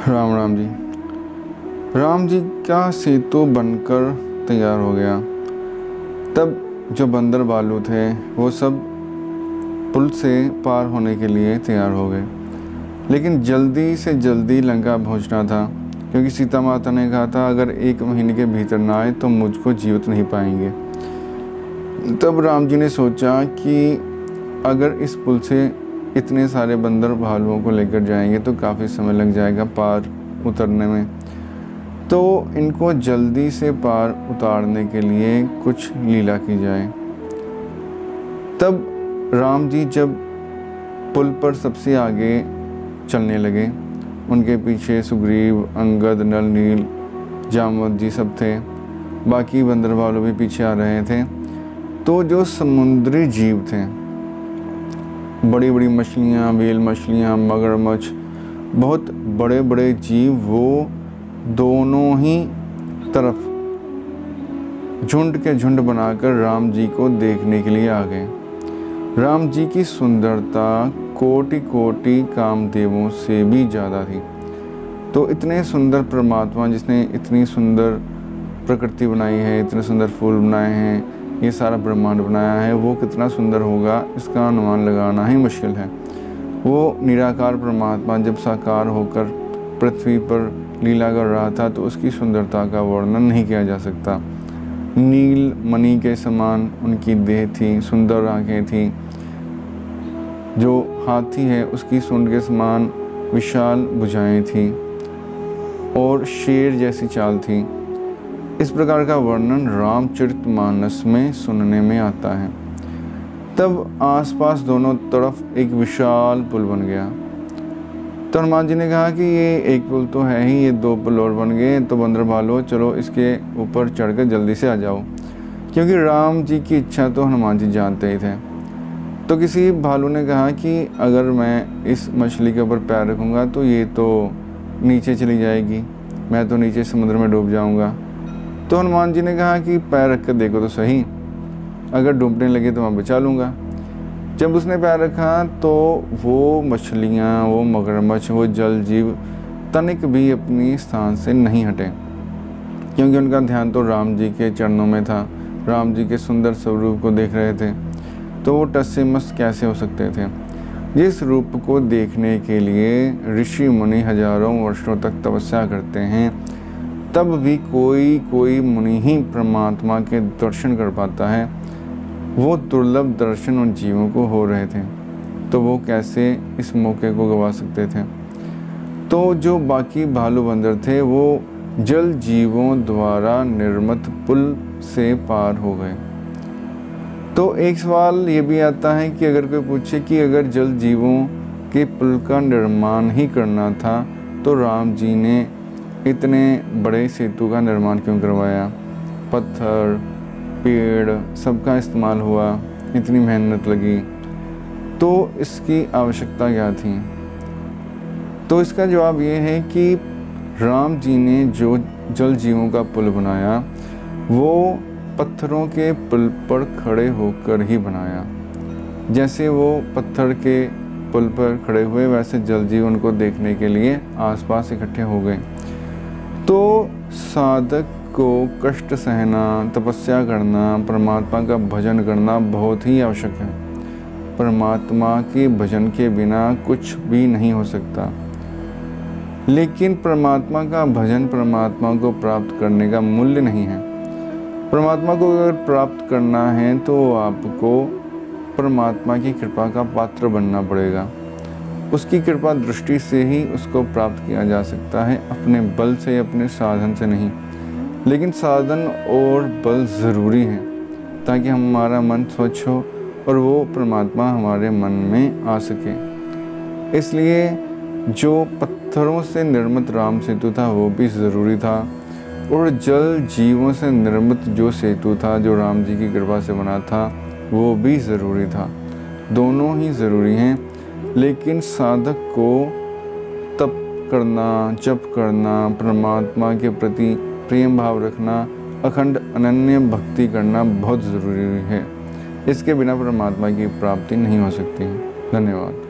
राम राम जी। राम जी का सेतु बनकर तैयार हो गया। तब जो बंदर भालू थे वो सब पुल से पार होने के लिए तैयार हो गए, लेकिन जल्दी से जल्दी लंका पहुंचना था, क्योंकि सीता माता ने कहा था अगर 1 महीने के भीतर ना आए तो मुझको जीवित नहीं पाएंगे। तब राम जी ने सोचा कि अगर इस पुल से इतने सारे बंदर भालुओं को लेकर जाएंगे तो काफ़ी समय लग जाएगा पार उतरने में, तो इनको जल्दी से पार उतारने के लिए कुछ लीला की जाए। तब राम जी जब पुल पर सबसे आगे चलने लगे, उनके पीछे सुग्रीव, अंगद, नल, नील, जामवंत जी सब थे, बाकी बंदर भालू भी पीछे आ रहे थे। तो जो समुद्री जीव थे, बड़ी बड़ी मछलियाँ, व्हेल मछलियाँ, मगरमच्छ, बहुत बड़े बड़े जीव वो दोनों ही तरफ झुंड के झुंड बनाकर राम जी को देखने के लिए आ गए। राम जी की सुंदरता कोटि कोटि कामदेवों से भी ज़्यादा थी। तो इतने सुंदर परमात्मा जिसने इतनी सुंदर प्रकृति बनाई है, इतने सुंदर फूल बनाए हैं, ये सारा ब्रह्मांड बनाया है, वो कितना सुंदर होगा इसका अनुमान लगाना ही मुश्किल है। वो निराकार परमात्मा जब साकार होकर पृथ्वी पर लीला कर रहा था तो उसकी सुंदरता का वर्णन नहीं किया जा सकता। नील मणि के समान उनकी देह थी, सुंदर आँखें थी, जो हाथी है उसकी सूंड के समान विशाल भुजाएं थी और शेर जैसी चाल थी। इस प्रकार का वर्णन रामचरितमानस में सुनने में आता है। तब आसपास दोनों तरफ एक विशाल पुल बन गया। तो हनुमान जी ने कहा कि ये एक पुल तो है ही, ये 2 पुल और बन गए, तो बंदर भालो चलो इसके ऊपर चढ़कर जल्दी से आ जाओ, क्योंकि राम जी की इच्छा तो हनुमान जी जानते ही थे। तो किसी भालू ने कहा कि अगर मैं इस मछली के ऊपर पैर रखूँगा तो ये तो नीचे चली जाएगी, मैं तो नीचे समुद्र में डूब जाऊँगा। तो हनुमान जी ने कहा कि पैर रख कर देखो तो सही, अगर डूबने लगे तो मैं बचा लूँगा। जब उसने पैर रखा तो वो मछलियाँ, वो मगरमच्छ, वो जल जीव तनिक भी अपनी स्थान से नहीं हटे, क्योंकि उनका ध्यान तो राम जी के चरणों में था, राम जी के सुंदर स्वरूप को देख रहे थे। तो वो टस से मस कैसे हो सकते थे। जिस रूप को देखने के लिए ऋषि मुनि हजारों वर्षों तक तपस्या करते हैं, तब भी कोई मुनि ही परमात्मा के दर्शन कर पाता है। वो दुर्लभ दर्शन उन जीवों को हो रहे थे, तो वो कैसे इस मौके को गवा सकते थे। तो जो बाकी भालू बंदर थे वो जल जीवों द्वारा निर्मित पुल से पार हो गए। तो एक सवाल ये भी आता है कि अगर कोई पूछे कि अगर जल जीवों के पुल का निर्माण ही करना था तो राम जी ने इतने बड़े सेतु का निर्माण क्यों करवाया। पत्थर, पेड़ सबका इस्तेमाल हुआ, इतनी मेहनत लगी, तो इसकी आवश्यकता क्या थी। तो इसका जवाब ये है कि राम जी ने जो जल जीवों का पुल बनाया वो पत्थरों के पुल पर खड़े होकर ही बनाया। जैसे वो पत्थर के पुल पर खड़े हुए, वैसे जल जीव उनको देखने के लिए आसपास इकट्ठे हो गए। तो साधक को कष्ट सहना, तपस्या करना, परमात्मा का भजन करना बहुत ही आवश्यक है। परमात्मा के भजन के बिना कुछ भी नहीं हो सकता। लेकिन परमात्मा का भजन परमात्मा को प्राप्त करने का मूल्य नहीं है। परमात्मा को अगर प्राप्त करना है तो आपको परमात्मा की कृपा का पात्र बनना पड़ेगा। उसकी कृपा दृष्टि से ही उसको प्राप्त किया जा सकता है, अपने बल से, अपने साधन से नहीं। लेकिन साधन और बल ज़रूरी है ताकि हमारा मन स्वच्छ हो और वो परमात्मा हमारे मन में आ सके। इसलिए जो पत्थरों से निर्मित राम सेतु था वो भी ज़रूरी था, और जल जीवों से निर्मित जो सेतु था जो राम जी की कृपा से बना था वो भी ज़रूरी था। दोनों ही ज़रूरी हैं, लेकिन साधक को तप करना, जप करना, परमात्मा के प्रति प्रेम भाव रखना, अखंड अनन्य भक्ति करना बहुत ज़रूरी है। इसके बिना परमात्मा की प्राप्ति नहीं हो सकती। धन्यवाद।